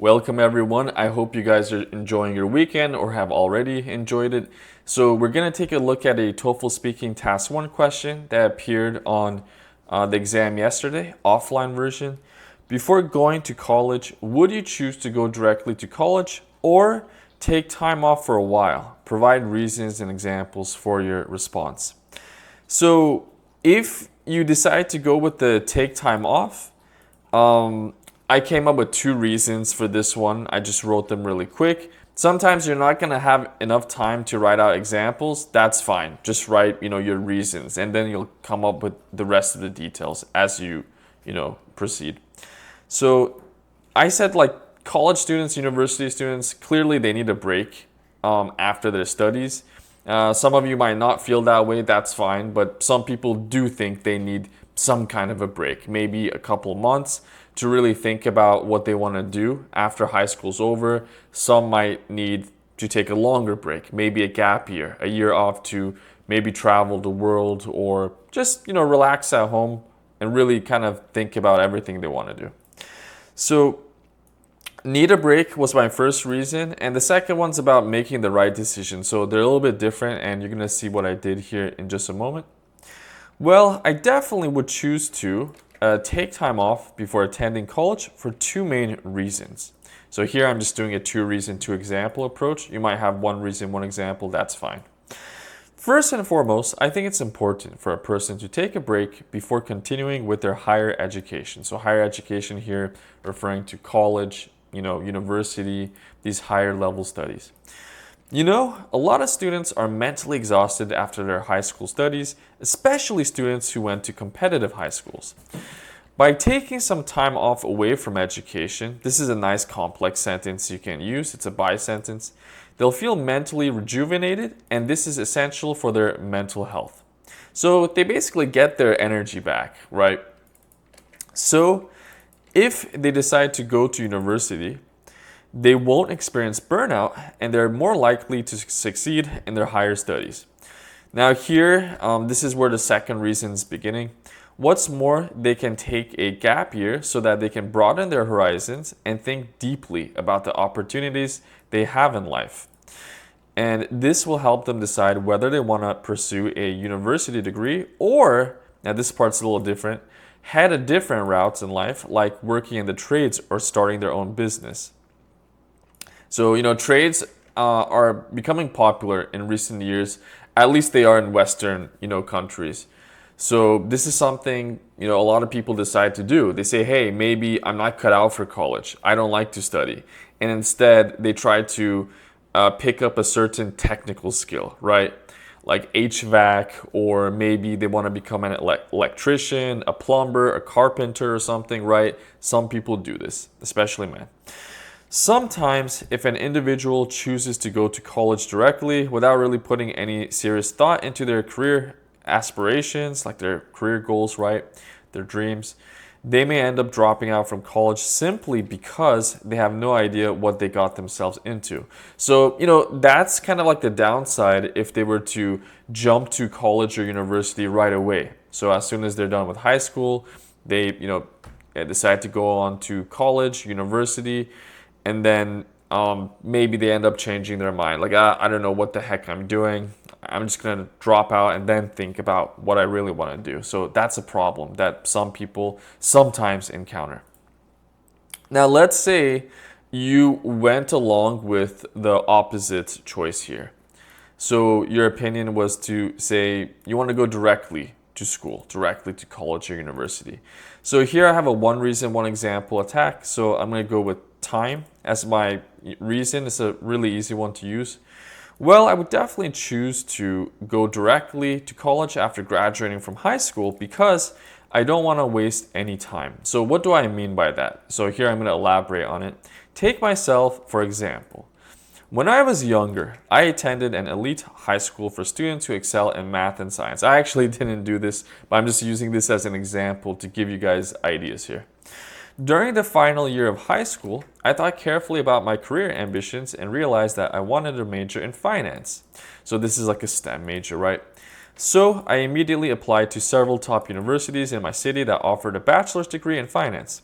Welcome everyone. I hope you guys are enjoying your weekend or have already enjoyed it. So we're going to take a look at a TOEFL Speaking Task 1 question that appeared on the exam yesterday, offline version. Before going to college, would you choose to go directly to college or take time off for a while? Provide reasons and examples for your response. So if you decide to go with the take time off, I came up with two reasons for this one. I just wrote them really quick. Sometimes you're not going to have enough time to write out examples. That's fine. Just write, your reasons, and then you'll come up with the rest of the details as you proceed. So I said, like, college students, university students, clearly they need a break after their studies. Some of you might not feel that way. That's fine. But some people do think they need some kind of a break, maybe a couple months, to really think about what they want to do after high school's over. Some might need to take a longer break, maybe a gap year, a year off to maybe travel the world or just, relax at home and really kind of think about everything they want to do. So need a break was my first reason, and the second one's about making the right decision. So they're a little bit different, and you're going to see what I did here in just a moment. Well, I definitely would choose to take time off before attending college for two main reasons. So here I'm just doing a two reason, two example approach. You might have one reason, one example, that's fine. First and foremost, I think it's important for a person to take a break before continuing with their higher education. So higher education here referring to college, university, these higher level studies. A lot of students are mentally exhausted after their high school studies, especially students who went to competitive high schools. By taking some time off away from education, this is a nice complex sentence you can use, it's a by sentence, they'll feel mentally rejuvenated, and this is essential for their mental health. So they basically get their energy back, right? So if they decide to go to university, they won't experience burnout, and they're more likely to succeed in their higher studies. Now here, this is where the second reason is beginning. What's more, they can take a gap year so that they can broaden their horizons and think deeply about the opportunities they have in life. And this will help them decide whether they want to pursue a university degree or, now this part's a little different, head a different routes in life, like working in the trades or starting their own business. So, trades are becoming popular in recent years. At least they are in Western, countries. So this is something, a lot of people decide to do. They say, hey, maybe I'm not cut out for college. I don't like to study. And instead, they try to pick up a certain technical skill, right? Like HVAC, or maybe they want to become an electrician, a plumber, a carpenter or something, right? Some people do this, especially men. Sometimes, if an individual chooses to go to college directly without really putting any serious thought into their career aspirations, like their career goals, right, their dreams, they may end up dropping out from college simply because they have no idea what they got themselves into. So, that's kind of like the downside if they were to jump to college or university right away. So as soon as they're done with high school, they, decide to go on to college, university, and then maybe they end up changing their mind. Like, I don't know what the heck I'm doing. I'm just going to drop out and then think about what I really want to do. So that's a problem that some people sometimes encounter. Now, let's say you went along with the opposite choice here. So your opinion was to say you want to go directly to school, directly to college or university. So here I have a one reason, one example attack. So I'm going to go with time as my reason. It's a really easy one to use. Well, I would definitely choose to go directly to college after graduating from high school because I don't want to waste any time. So what do I mean by that? So here I'm going to elaborate on it. Take myself, for example. When I was younger, I attended an elite high school for students who excel in math and science. I actually didn't do this, but I'm just using this as an example to give you guys ideas here. During the final year of high school, I thought carefully about my career ambitions and realized that I wanted to major in finance. So this is like a STEM major, right? So I immediately applied to several top universities in my city that offered a bachelor's degree in finance.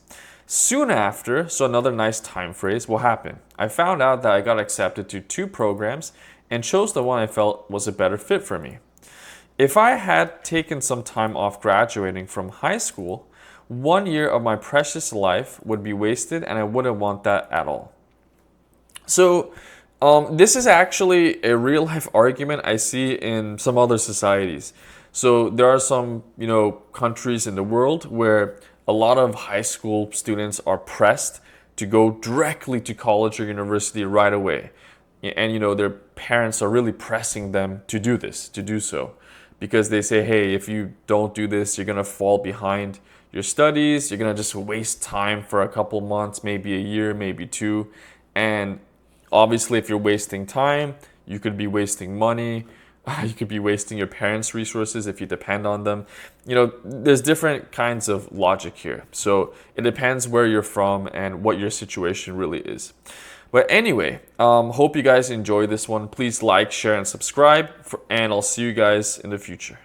Soon after, so another nice time phrase, will happen. I found out that I got accepted to 2 programs and chose the one I felt was a better fit for me. If I had taken some time off graduating from high school, 1 year of my precious life would be wasted, and I wouldn't want that at all. So, this is actually a real life argument I see in some other societies. So there are some, countries in the world where a lot of high school students are pressed to go directly to college or university right away. And their parents are really pressing them to do this, to do so. Because they say, hey, if you don't do this, you're gonna fall behind your studies, you're gonna just waste time for a couple months, maybe a year, maybe 2. And obviously, if you're wasting time, you could be wasting money. You could be wasting your parents' resources if you depend on them. There's different kinds of logic here. So it depends where you're from and what your situation really is. But anyway, hope you guys enjoy this one. Please like, share, and subscribe. And I'll see you guys in the future.